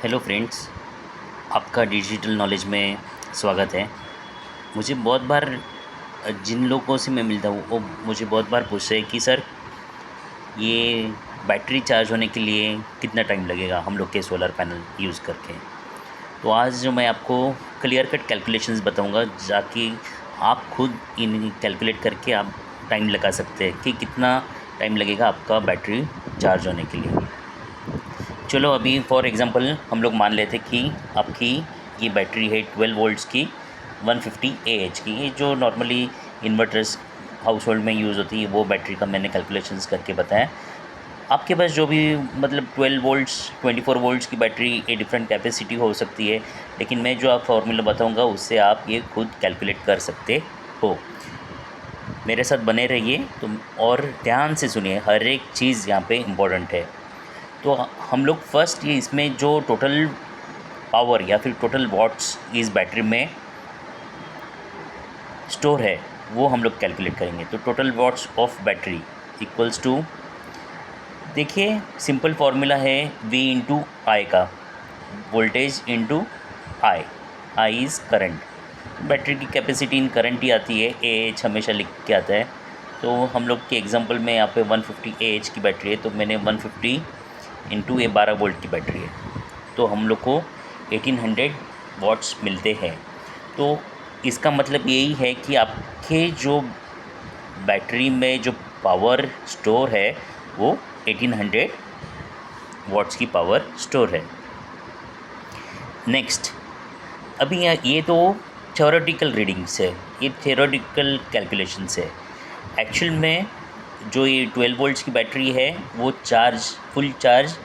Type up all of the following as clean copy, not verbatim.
Hello friends, आपका digital knowledge में स्वागत है। मुझे बहुत बार जिन लोगों से मैं मिलता हूँ वो मुझे बहुत बार पूछते हैं कि सर ये बैटरी चार्ज होने के लिए कितना टाइम लगेगा हम लोग के सोलर पैनल यूज़ करके। तो आज जो मैं आपको क्लियर कट कैलकुलेशंस बताऊंगा, जाकि आप खुद इन कैलकुलेट करके आप टाइम लगा सकते हैं कि कितना टाइम लगेगा आपका बैटरी चार्ज होने के लिए। चलो अभी फॉर एग्ज़ाम्पल हम लोग मान लेते कि आपकी ये बैटरी है 12 वोल्ट्स की 150 AH की। ये जो नॉर्मली इन्वर्टर्स हाउस होल्ड में यूज़ होती है वो बैटरी का मैंने कैलकुलेशंस करके बताया। आपके पास जो भी मतलब 12 वोल्ट्स 24 वोल्ट्स की बैटरी ये डिफरेंट कैपेसिटी हो सकती है, लेकिन मैं जो आप फार्मूला बताऊंगा उससे आप ये खुद कैलकुलेट कर सकते हो। मेरे साथ बने रहिए तुम और ध्यान से सुनिए, हर एक चीज़ यहाँ पे इम्पोर्टेंट है। तो हम लोग फर्स्ट ये इसमें जो टोटल पावर या फिर टोटल वॉट्स इस बैटरी में स्टोर है वो हम लोग कैलकुलेट करेंगे। तो total watts of battery equals to, देखिए सिंपल फार्मूला है V इंटू आई का, voltage into I. I is current, battery की कैपेसिटी इन करंट ही आती है, AH हमेशा लिख के आता है। तो हम लोग के एग्जांपल में यहाँ पे 150 AH की बैटरी है, तो मैंने 150 इंटू ये 12 वोल्ट की बैटरी है, तो हम लोग को 1800 वॉट्स मिलते हैं। तो इसका मतलब यही है कि आपके जो बैटरी में जो पावर स्टोर है वो 1800 वॉट्स की पावर स्टोर है। नेक्स्ट, अभी ये तो थ्योरेटिकल रीडिंग्स है, ये थ्योरेटिकल कैलकुलेशंस है। एक्चुअल में जो ये 12 वोल्ट्स की बैटरी है वो फुल चार्ज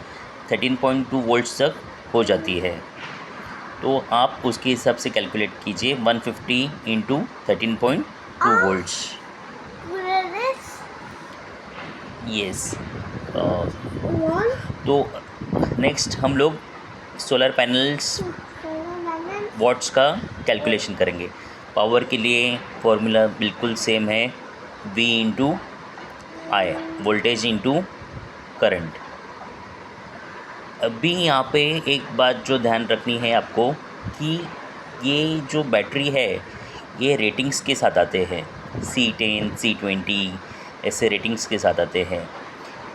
13.2 वोल्ट्स तक हो जाती है। तो आप उसके हिसाब से कैलकुलेट कीजिए 150 इंटू 13.2 वोल्ट्स। यस। तो नेक्स्ट हम लोग सोलर पैनल्स वॉट्स का कैलकुलेशन करेंगे। पावर के लिए फॉर्मूला बिल्कुल सेम है, V इंटू आई, वोल्टेज इंटू करंट। अभी यहाँ पे एक बात जो ध्यान रखनी है आपको कि ये जो बैटरी है ये रेटिंग्स के साथ आते हैं, C10 C20 ऐसे रेटिंग्स के साथ आते हैं।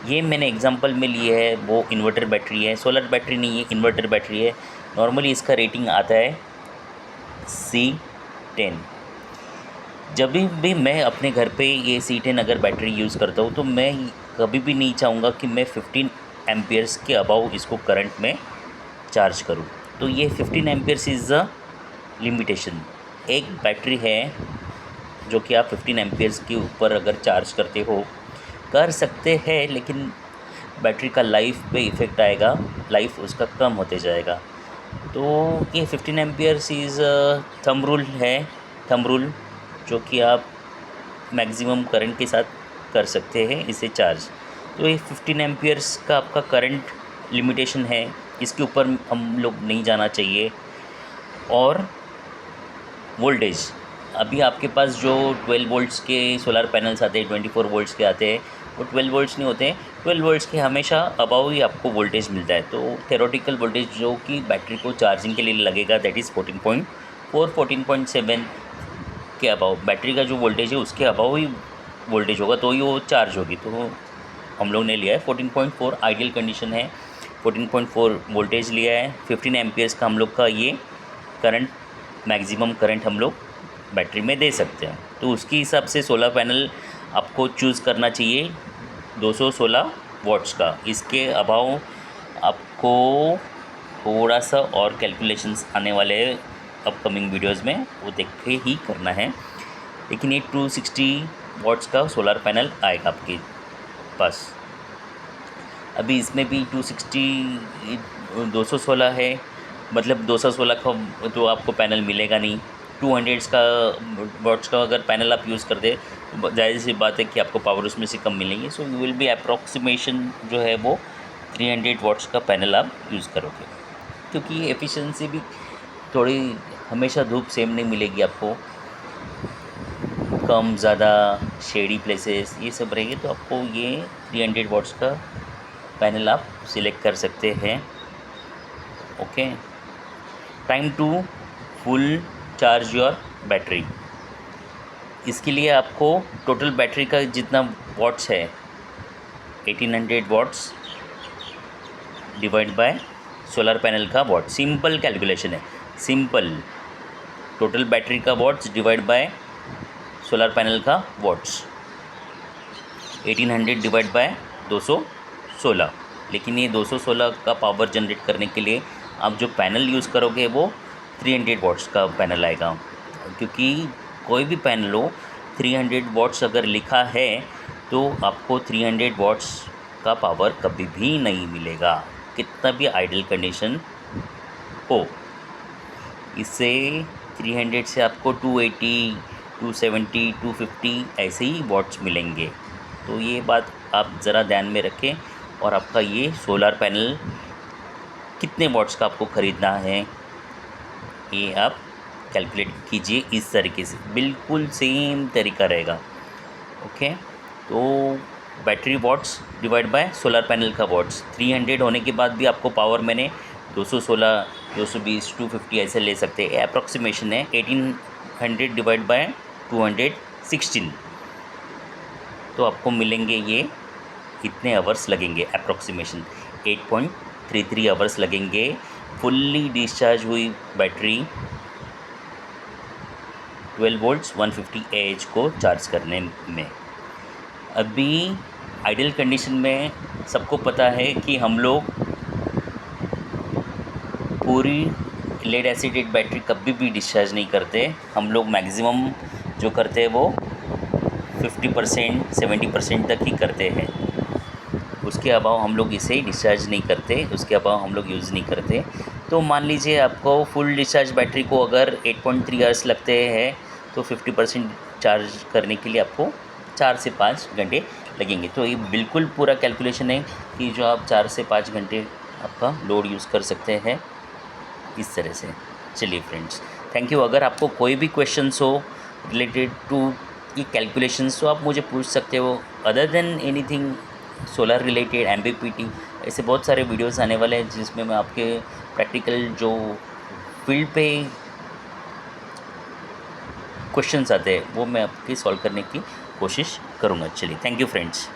ये मैंने एग्जांपल में लिए है, वो इन्वर्टर बैटरी है, सोलर बैटरी नहीं है, इन्वर्टर बैटरी है। नॉर्मली इसका रेटिंग आता है C10। जब भी मैं अपने घर पे ये C10 अगर बैटरी यूज़ करता हूँ तो मैं कभी भी नहीं चाहूँगा कि मैं 15 एम्पियर्स के अबाव इसको करंट में चार्ज करूँ। तो ये 15 एम्पियर्स इज़ द लिमिटेशन। एक बैटरी है जो कि आप 15 एम्पियर्स के ऊपर अगर चार्ज करते हो कर सकते हैं, लेकिन बैटरी का लाइफ पे इफ़ेक्ट आएगा, लाइफ उसका कम होते जाएगा। तो ये 15 एम्पियर्स इज़ थंब रूल है, थंब रूल जो कि आप मैक्सिमम करंट के साथ कर सकते हैं इसे चार्ज। तो ये 15 एम्पियर्स का आपका करंट लिमिटेशन है, इसके ऊपर हम लोग नहीं जाना चाहिए। और वोल्टेज, अभी आपके पास जो 12 वोल्ट्स के सोलर पैनल्स आते हैं, 24 वोल्ट्स के आते हैं, वो 12 वोल्ट्स नहीं होते हैं। 12 वोल्ट्स के हमेशा अबाव ही आपको वोल्टेज मिलता है। तो थ्योरेटिकल वोल्टेज जो कि बैटरी को चार्जिंग के लिए लगेगा दैट इज़ 14.4 14.7 के अबाव। बैटरी का जो वोल्टेज है उसके अबाव ही वोल्टेज होगा तो ही वो चार्ज होगी। तो हम लोग ने लिया है 14.4, आइडियल कंडीशन है, 14.4 वोल्टेज लिया है। 15 एम्पियर्स का हम लोग का ये करंट, मैक्सिमम करंट हम लोग बैटरी में दे सकते हैं। तो उसके हिसाब से सोलर पैनल आपको चूज़ करना चाहिए 216 वॉट्स का। इसके अभाव आपको थोड़ा सा और कैलकुलेशंस आने वाले हैं अपकमिंग वीडियोस में, वो देख के ही करना है। लेकिन ये 260 वॉट्स का सोलर पैनल आएगा आपके पास। अभी इसमें भी 216 है, मतलब 216 का तो आपको पैनल मिलेगा नहीं। 200 का वॉट्स का अगर पैनल आप यूज़ करते तो जाहिर सी बात है कि आपको पावर उसमें से कम मिलेंगे। So you will be approximation जो है वो 300 वॉट्स का पैनल आप यूज़ करोगे, क्योंकि एफिशिएंसी भी थोड़ी, हमेशा धूप सेम नहीं मिलेगी आपको, कम ज़्यादा शेडी प्लेसेस ये सब रहेंगे। तो आपको ये 300 वॉट्स का पैनल आप सिलेक्ट कर सकते हैं। Okay. Time to full charge your battery. इसके लिए आपको टोटल बैटरी का जितना वॉट्स है 1800 watts divide by solar panel का वॉट, सिंपल कैलकुलेशन है, सिंपल। टोटल बैटरी का watts divide by solar panel का वॉट्स, 1800 डिवाइड बाय 216। लेकिन ये 216 का पावर जनरेट करने के लिए आप जो पैनल यूज़ करोगे वो 300 वॉट्स का पैनल आएगा, क्योंकि कोई भी पैनल हो 300 वॉट्स अगर लिखा है तो आपको 300 वॉट्स का पावर कभी भी नहीं मिलेगा, कितना भी आइडल कंडीशन हो। इससे 300 से आपको 280, 270, 250 ऐसे ही वॉट्स मिलेंगे। तो ये बात आप ज़रा ध्यान में रखें। और आपका ये सोलर पैनल कितने वॉट्स का आपको ख़रीदना है ये आप कैलकुलेट कीजिए, इस तरीके से बिल्कुल सेम तरीका रहेगा। ओके, तो battery watts divide by solar panel का वॉट्स, 300 होने के बाद भी आपको पावर मैंने 216, 220, 250 ऐसे ले सकते हैं, अप्रॉक्सीमेशन है। 1800 डिवाइड बाय 216, तो आपको मिलेंगे ये कितने आवर्स लगेंगे, अप्रॉक्सीमेशन 8.33 आवर्स लगेंगे फुल्ली डिस्चार्ज हुई बैटरी 12 वोल्ट्स 150 AH को चार्ज करने में। अभी आइडल कंडीशन में सबको पता है कि हम लोग पूरी लेड एसिडेट बैटरी कभी भी डिस्चार्ज नहीं करते। हम लोग मैक्सिमम जो करते हैं वो 50%, 70% तक ही करते हैं। उसके अभाव हम लोग इसे डिस्चार्ज नहीं करते, उसके अभाव हम लोग यूज़ नहीं करते। तो मान लीजिए आपको फुल डिस्चार्ज बैटरी को अगर 8.3 आवर्स लगते हैं तो 50% चार्ज करने के लिए आपको 4 से 5 घंटे लगेंगे। तो ये बिल्कुल पूरा कैलकुलेशन है कि जो आप 4 से 5 घंटे आपका लोड यूज़ कर सकते हैं इस तरह से। चलिए फ्रेंड्स, थैंक यू। अगर आपको कोई भी क्वेश्चंस हो रिलेटेड टू ये कैलकुलेशंस तो आप मुझे पूछ सकते हो। Other than anything solar related, MPPT, ऐसे बहुत सारे वीडियोस आने वाले हैं जिसमें मैं आपके प्रैक्टिकल जो फील्ड पे क्वेश्चंस आते हैं वो मैं आपके सॉल्व करने की कोशिश करूँगा। चलिए, थैंक यू फ्रेंड्स।